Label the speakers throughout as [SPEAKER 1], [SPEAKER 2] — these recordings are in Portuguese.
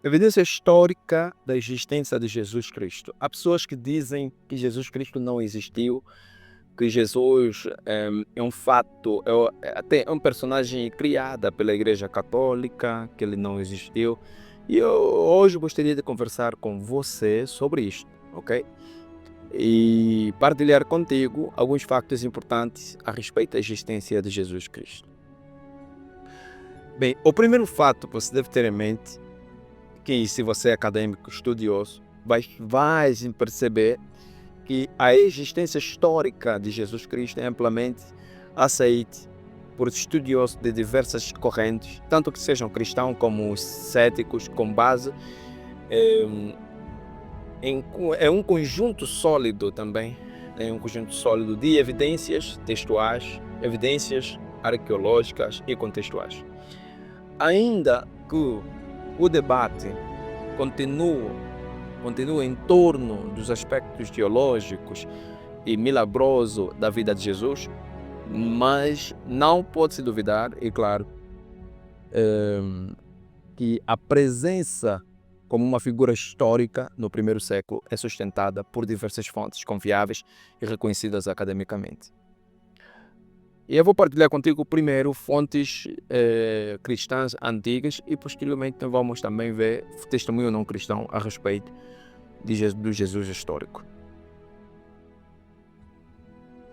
[SPEAKER 1] Evidência histórica da existência de Jesus Cristo. Há pessoas que dizem que Jesus Cristo não existiu, que Jesus é um fato, até é um personagem criado pela Igreja Católica, que ele não existiu. E eu hoje gostaria de conversar com você sobre isto, ok? E partilhar contigo alguns factos importantes a respeito da existência de Jesus Cristo. Bem, o primeiro fato que você deve ter em mente, que se você é acadêmico estudioso, vai perceber que a existência histórica de Jesus Cristo é amplamente aceita por estudiosos de diversas correntes, tanto que sejam cristãos como céticos, com base é um conjunto sólido também, é um conjunto sólido de evidências textuais, evidências arqueológicas e contextuais. Ainda que o debate continua em torno dos aspectos teológicos e milagroso da vida de Jesus, mas não pode-se duvidar, e claro, que a presença como uma figura histórica no primeiro século é sustentada por diversas fontes confiáveis e reconhecidas academicamente. E eu vou partilhar contigo primeiro fontes cristãs antigas e posteriormente vamos também ver testemunho não cristão a respeito do Jesus histórico.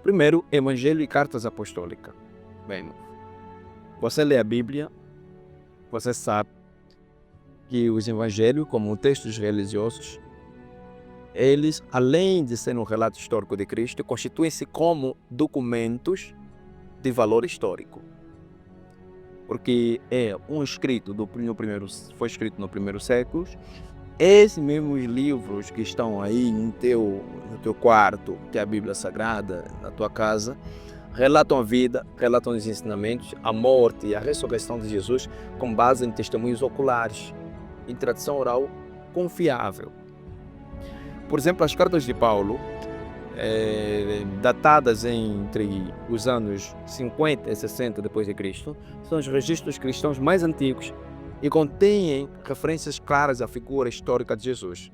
[SPEAKER 1] Primeiro, Evangelho e Cartas Apostólicas. Bem, você lê a Bíblia, você sabe que os Evangelhos, como textos religiosos, eles, além de ser um relato histórico de Cristo, constituem-se como documentos de valor histórico. Porque foi escrito no primeiro século. Esses mesmos livros que estão aí no teu quarto, que é a Bíblia Sagrada, na tua casa, relatam a vida, relatam os ensinamentos, a morte e a ressurreição de Jesus com base em testemunhos oculares, em tradição oral confiável. Por exemplo, as cartas de Paulo, datadas entre os anos 50 e 60 depois de Cristo, são os registros cristãos mais antigos e contêm referências claras à figura histórica de Jesus.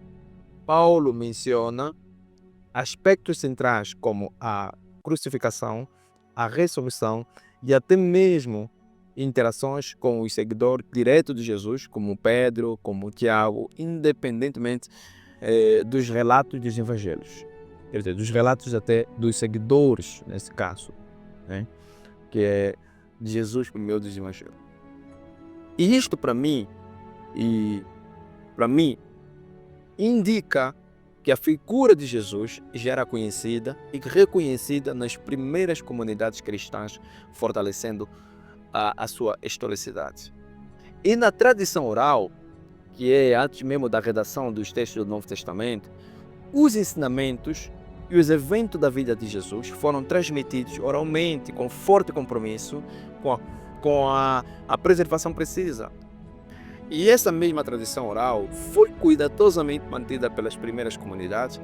[SPEAKER 1] Paulo menciona aspectos centrais como a crucificação, a ressurreição e até mesmo interações com os seguidores diretos de Jesus, como Pedro, como Tiago, independentemente dos relatos dos evangelhos. Quer dizer, dos relatos até dos seguidores, nesse caso, né? Que é de Jesus por meio dos evangelhos. E isto para mim indica que a figura de Jesus já era conhecida e reconhecida nas primeiras comunidades cristãs, fortalecendo a sua historicidade. E na tradição oral, que é antes mesmo da redação dos textos do Novo Testamento, os ensinamentos e os eventos da vida de Jesus foram transmitidos oralmente com forte compromisso com a preservação precisa. E essa mesma tradição oral foi cuidadosamente mantida pelas primeiras comunidades,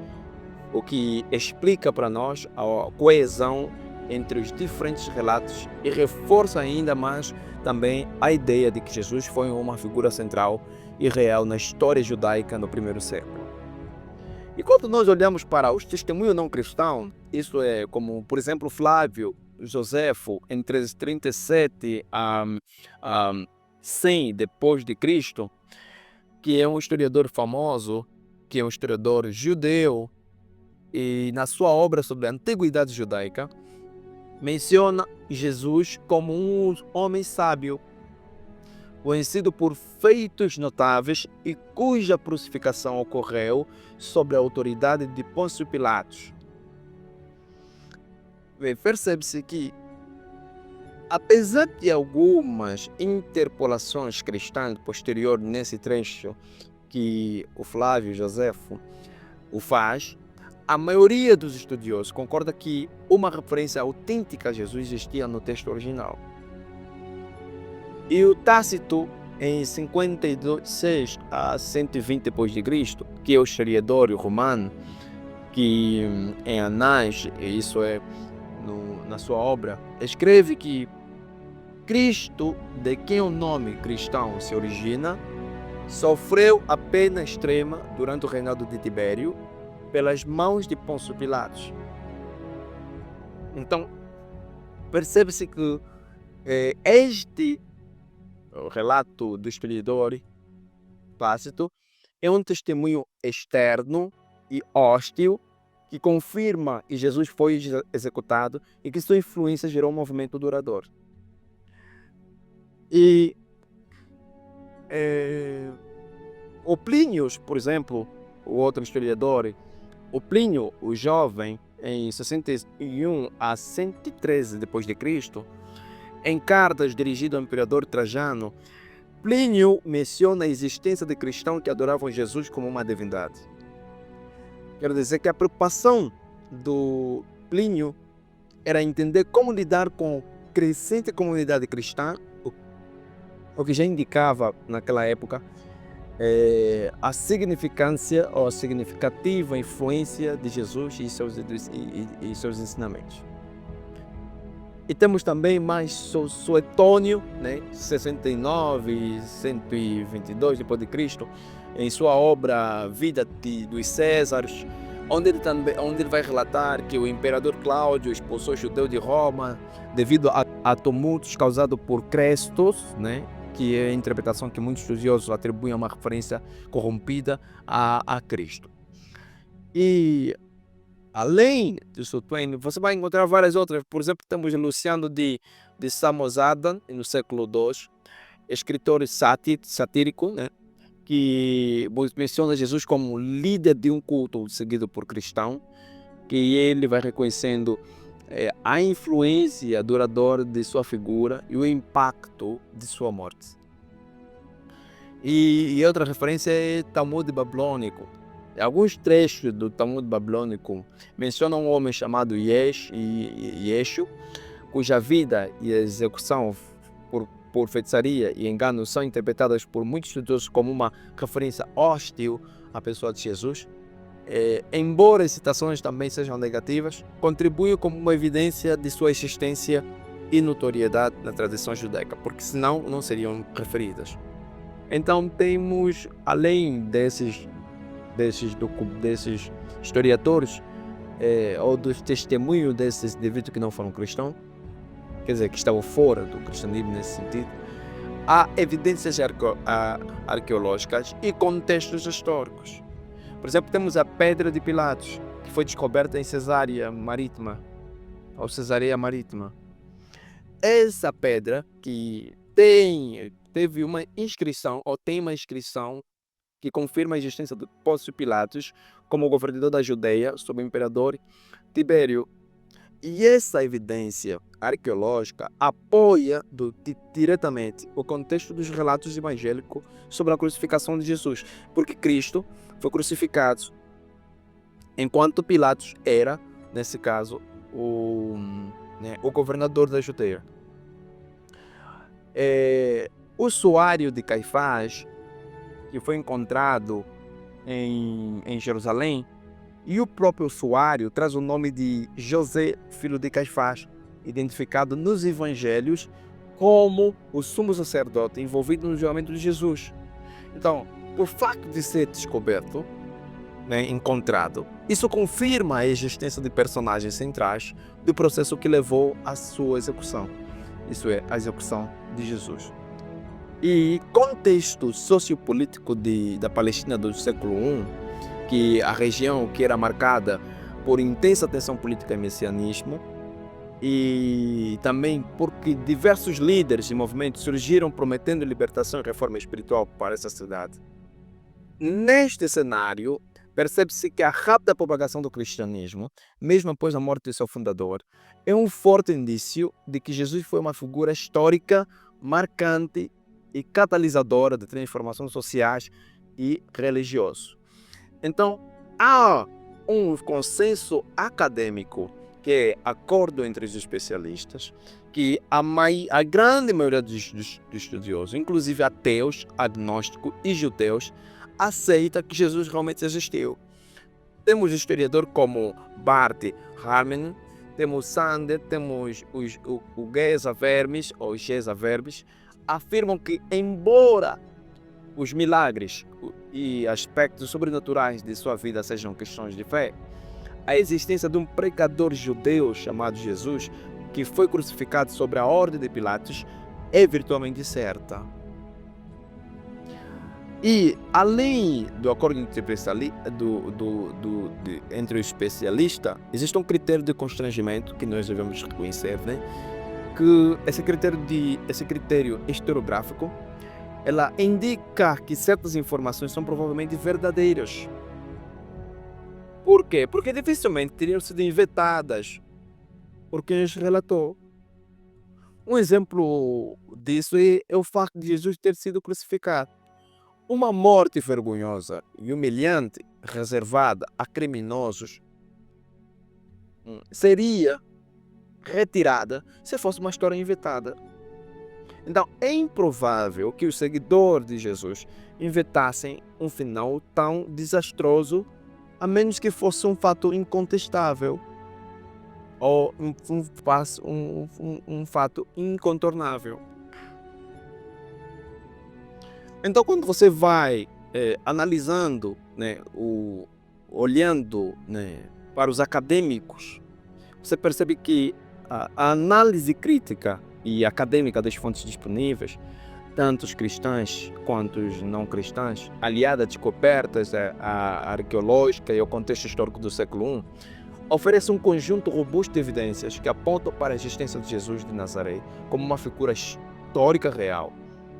[SPEAKER 1] o que explica para nós a coesão entre os diferentes relatos e reforça ainda mais também a ideia de que Jesus foi uma figura central e real na história judaica no primeiro século. E quando nós olhamos para os testemunhos não cristãos, isso é como, por exemplo, Flávio Josefo, entre 37 a 100 depois de Cristo, que é um historiador famoso, que é um historiador judeu, e na sua obra sobre a antiguidade judaica, menciona Jesus como um homem sábio, conhecido por feitos notáveis e cuja crucificação ocorreu sob a autoridade de Pôncio Pilatos. Percebe-se que, apesar de algumas interpolações cristãs posteriores nesse trecho que o Flávio Josefo o faz, a maioria dos estudiosos concorda que uma referência autêntica a Jesus existia no texto original. E o Tácito, em 56 a 120 depois de Cristo, que é o historiador romano, que em Anais, isso é na sua obra, escreve que Cristo, de quem o nome cristão se origina, sofreu a pena extrema durante o reinado de Tibério pelas mãos de Pôncio Pilatos. Então, percebe-se que este relato do historiador Tácito é um testemunho externo e hostil que confirma que Jesus foi executado e que sua influência gerou um movimento duradouro. E o Plínio, por exemplo, o outro historiador, o Plínio, o jovem, em 61 a 113 d.C., em cartas dirigidas ao imperador Trajano, Plínio menciona a existência de cristãos que adoravam Jesus como uma divindade. Quero dizer que a preocupação do Plínio era entender como lidar com a crescente comunidade cristã, o que já indicava naquela época a significância ou a significativa influência de Jesus e seus ensinamentos. E temos também mais Suetônio, 69 e 122 d.C., em sua obra Vida dos Césares, onde ele vai relatar que o imperador Cláudio expulsou os judeus de Roma devido a tumultos causados por Crestos, que é a interpretação que muitos estudiosos atribuem a uma referência corrompida a Cristo. E além de Suetônio, você vai encontrar várias outras. Por exemplo, temos Luciano de Samosata, no século II, escritor satírico, que menciona Jesus como líder de um culto seguido por cristão, que ele vai reconhecendo a influência duradoura de sua figura e o impacto de sua morte. E outra referência é Talmud babilônico. Alguns trechos do Talmud babilônico mencionam um homem chamado Yeshu, cuja vida e execução por feitiçaria e engano são interpretadas por muitos estudiosos como uma referência hostil à pessoa de Jesus. Embora as citações também sejam negativas, contribuem como uma evidência de sua existência e notoriedade na tradição judaica, porque senão não seriam referidas. Então temos, além desses historiadores ou dos testemunhos desses indivíduos que não foram cristãos, quer dizer, que estavam fora do cristianismo nesse sentido, há evidências arqueológicas e contextos históricos. Por exemplo, temos a Pedra de Pilatos, que foi descoberta em Cesareia Marítima. Essa pedra que teve uma inscrição, ou tem uma inscrição, que confirma a existência de Pôncio Pilatos como governador da Judeia sob o imperador Tibério. E essa evidência arqueológica apoia diretamente o contexto dos relatos evangélicos sobre a crucificação de Jesus, porque Cristo foi crucificado enquanto Pilatos era, nesse caso, o governador da Judeia. O suário de Caifás, que foi encontrado em Jerusalém, e o próprio suário traz o nome de José, filho de Caifás, identificado nos evangelhos como o sumo sacerdote envolvido no julgamento de Jesus. Então, por facto de ser descoberto, encontrado, isso confirma a existência de personagens centrais do processo que levou à sua execução, isso é, a execução de Jesus. E contexto sociopolítico da Palestina do século I, que a região que era marcada por intensa tensão política e messianismo, e também porque diversos líderes e movimentos surgiram prometendo libertação e reforma espiritual para essa cidade. Neste cenário, percebe-se que a rápida propagação do cristianismo, mesmo após a morte de seu fundador, é um forte indício de que Jesus foi uma figura histórica, marcante e catalisadora de transformações sociais e religiosas. Então, há um consenso acadêmico, que é acordo entre os especialistas, que a grande maioria dos estudiosos, inclusive ateus, agnósticos e judeus, aceita que Jesus realmente existiu. Temos historiadores como Bart Ehrman, temos Sander, temos o Geza Vermes, afirmam que, embora os milagres e aspectos sobrenaturais de sua vida sejam questões de fé, a existência de um pregador judeu chamado Jesus, que foi crucificado sobre a ordem de Pilatos, é virtualmente certa. E, além do acordo entre os especialistas, existe um critério de constrangimento que nós devemos reconhecer, né? Que esse critério historiográfico, ela indica que certas informações são provavelmente verdadeiras. Por quê? Porque dificilmente teriam sido inventadas por quem as relatou. Um exemplo disso é o facto de Jesus ter sido crucificado. Uma morte vergonhosa e humilhante reservada a criminosos seria retirada se fosse uma história inventada. Então, é improvável que os seguidores de Jesus inventassem um final tão desastroso, a menos que fosse um fato incontestável ou um fato incontornável. Então, quando você vai analisando, né, olhando, né, para os acadêmicos, você percebe que a análise crítica e acadêmica das fontes disponíveis, tanto os cristãs quanto os não cristãs, aliada a descobertas arqueológicas e ao contexto histórico do século I, oferece um conjunto robusto de evidências que apontam para a existência de Jesus de Nazaré como uma figura histórica real.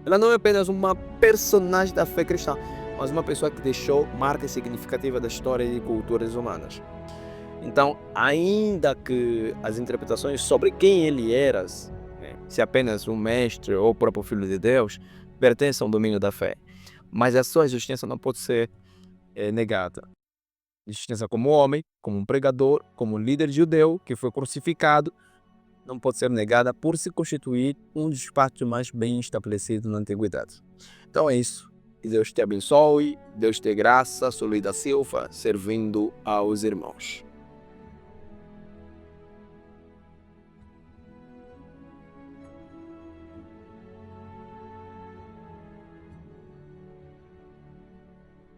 [SPEAKER 1] Ela não é apenas uma personagem da fé cristã, mas uma pessoa que deixou marca significativa da história e culturas humanas. Então, ainda que as interpretações sobre quem ele era, né, se apenas um mestre ou o próprio Filho de Deus, pertencem ao domínio da fé, mas a sua existência não pode ser negada. Existência como homem, como um pregador, como um líder judeu que foi crucificado, não pode ser negada por se constituir um dos fatos mais bem estabelecidos na antiguidade. Então é isso. Que Deus te abençoe, Deus te graça, sou Luís da Silva, servindo aos irmãos.